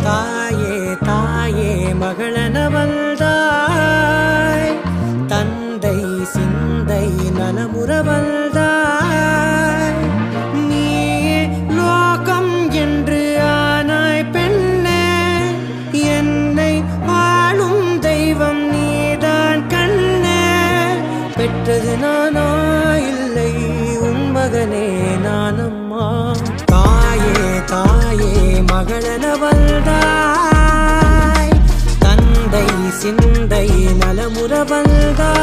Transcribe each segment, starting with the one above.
தாயே தாயே மகளனவள்தாய் தந்தை சிந்தை நலமுறவள்தாய் நீயே லோகம் என்று ஆனாய் பெண்ணே என்னை வாழும் தெய்வம் நீதான் கண்ணே பெற்றது நானா இல்லை உன் மகனே நானம்மா தாயே தாயே மகளனவள்தாய் தந்தை சிந்தை நலமுறவள்தாய்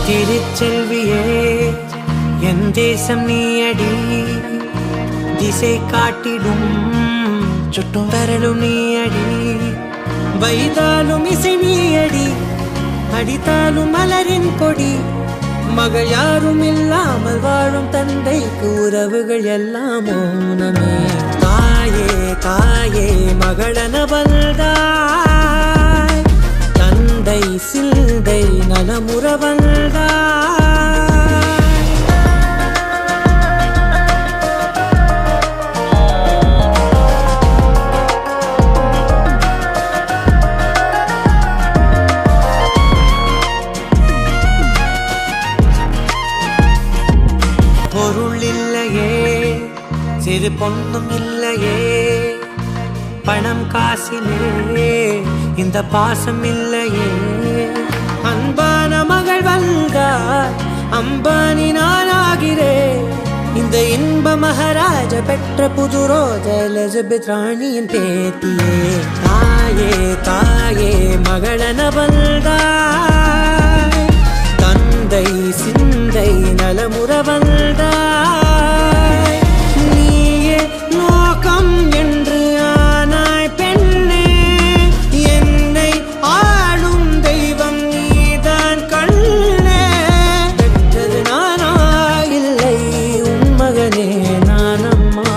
திருச்செல்வியே என் தேசம் நீயடி திசை காட்டிடும் சுட்டும் வரலும் நீயடி வைதாலும் இசை நீயடி அடித்தாலும் மலரின் கொடி மகள் யாரும் இல்லாமல் வாழும் தந்தைக்கு உறவுகள் எல்லாம் மௌனமே தாயே தாயே மகளனவள்தாய் தந்தை சிந்தை நலமுறவள்தாய் பொருள் இல்லையே சிறு பொண்ணும் இல்லையே பணம் காசிலே இந்த பாசம் இல்லையே அன்பான மகள் வந்தார் அம்பானி நானாகிறேன் இந்த இன்ப மகாராஜ பெற்ற புது ரோஜ எலிசபெத் ராணியின் பேத்தியே தாயே தாயே மகளனவள்தாய் தந்தை சிந்தை நலமுறவள்தாய் நீயே லோகம் என்று ஆனாய் பெண்ணே என்னை ஆளும் தெய்வம் நீதான் கண்ணே பெற்றது நானா இல்லை உன் மகனே நானம்மா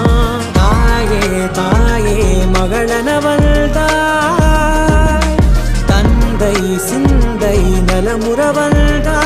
தாயே தாயே மகளனவள்தாய் தந்தை சிந்தை நலமுறவள்தாய்